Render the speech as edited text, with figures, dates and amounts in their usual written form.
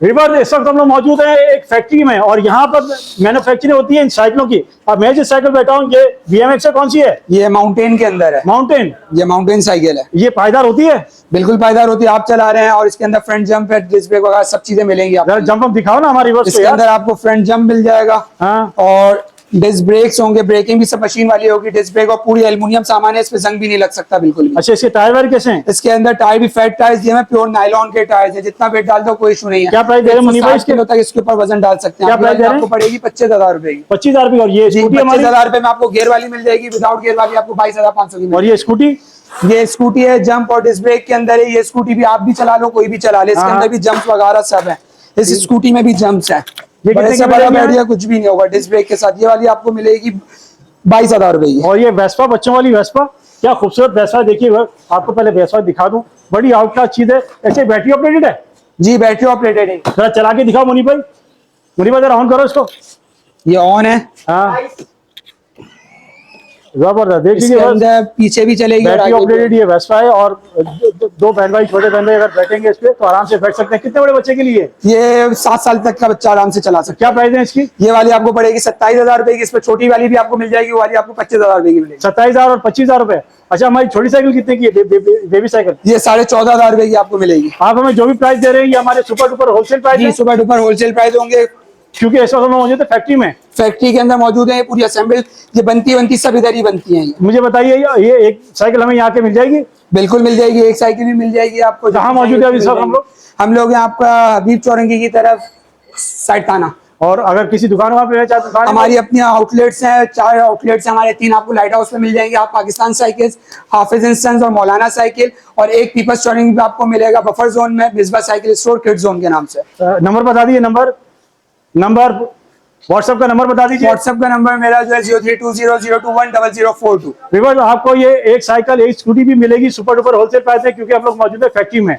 River इस वक्त हम लोग मौजूद हैं एक फैक्ट्री में, और यहाँ पर मैन्युफैक्चरिंग होती है इन साइकिलों की। अब मैं जिस साइकिल बैठा हूँ, ये BMX है, कौन सी है? ये माउंटेन के अंदर है। माउंटेन। ये माउंटेन साइकिल है। ये पायदार होती है? बिल्कुल पायदार होती है। आप चला रहे हैं और इसके अंदर फ्रंट जंप है, डिस्क ब्रेक वगैरह सब चीजें मिलेंगी आपको। जंप दिखाओ ना हमारे रिवर्स। इसके अंदर आपको फ्रंट जंप मिल जाएगा। हाँ। और डिस्क ब्रेक्स होंगे, ब्रेकिंग भी सब मशीन वाली होगी। डिस्क ब्रेक और पूरी एल्युमिनियम सामान है, इस पे जंग भी नहीं लग सकता बिल्कुल भी। अच्छा, इसके टायर वायर कैसे हैं? इसके अंदर टायर भी फैट टायर्स दिए हैं, प्योर नायलॉन के टायर्स है। जितना वेट डाल दो कोई इशू नहीं है। क्या प्राइस दे रहे हैं मुनीब भाई? 60 किलो तक इसके ऊपर वजन डाल सकते हैं। क्या प्राइस दे रहे हैं? आपको पड़ेगी 25,000 रुपए की। 25,000 रुपए। और ये स्कूटी हमारी 25,000 रुपए में आपको गियर वाली मिल जाएगी। विदाउट गियर वाली आपको 22,500 की। और ये स्कूटी? ये स्कूटी है, जंप और डिस्क ब्रेक के अंदर है। ये स्कूटी भी आप भी चला लो, कोई भी चला ले। इसके अंदर भी जंप वगैरह सब है। इस स्कूटी में भी जंप्स है। बड़े से बड़ा बैठ गया कुछ भी नहीं होगा डिस्क ब्रेक के साथ। ये वाली आपको मिलेगी 22,000 रुपए की। और ये वेस्पा, बच्चों वाली वेस्पा, क्या खूबसूरत वेस्पा। देखिए आपको पहले वेस्पा दिखा दूं, बड़ी आउट क्लास चीज है। ऐसे बैटरी ऑपरेटेड है? जी बैटरी ऑपरेटेड है। जरा चला के दिखाओ मुनीब भाई। मुनीब भाई जरा ऑन करो इसको। ये ऑन है। हाँ, जबरदस्त। देख इसके लीजिए, अंदर पीछे भी चलेगी। बैटरी ऑपरेटेड ये वेस्पा है। और दो बहन भाई, छोटे बहन भाई अगर बैठेंगे इस पे तो आराम से बैठ सकते हैं। कितने बड़े बच्चे के लिए? ये 7 साल तक का बच्चा आराम से चला सकता है। क्या प्राइस है इसकी? ये वाली आपको पड़ेगी 27,000 रुपए की। इस पे छोटी वाली भी आपको मिल जाएगी। वो वाली आपको 25,000 रुपए की मिलेगी। 27,000 और 25,000 रुपए। अच्छा, हमारी छोटी साइकिल कितने की है? बेबी साइकिल ये 14,500 रुपए की आपको मिलेगी। आप हमें जो भी प्राइस दे रहे हैं ये हमारे सुपर डुपर होलसेल प्राइस है? सुपर डुपर होलसेल प्राइस होंगे, क्योंकि इस वक्त हम मौजूद है फैक्ट्री में। फैक्ट्री के अंदर मौजूद है। ये पूरी असेंबल, ये बनती सब इधर ही बनती है। मुझे बताइए, ये एक साइकिल हमें यहाँ के मिल जाएगी? बिल्कुल मिल जाएगी। एक साइकिल भी मिल जाएगी आपको। कहाँ मौजूद है अभी सब हम लोग यहाँ आपका हबीब चौरंगी की तरफ साइड थाना। और अगर किसी दुकान वहाँ पे चाहे दुकान, हमारी अपनी आउटलेट्स हैं। 4 आउटलेट्स हमारे। 3 आपको लाइट हाउस में मिल जाएंगे। आप Pakistan cycles, Hafiz and sons और मौलाना साइकिल, और एक पीपल्स चौरंगी भी आपको मिलेगा बफर जोन में, Misbah cycle store kid zone के नाम से। नंबर बता दीजिए। नंबर व्हाट्सएप का नंबर बता दीजिए। व्हाट्सएप का नंबर मेरा जो है 032002100042। आपको ये एक साइकिल एक स्कूटी भी मिलेगी सुपर डुपर होलसेल प्राइस है, क्योंकि हम लोग मौजूद है फैक्ट्री में।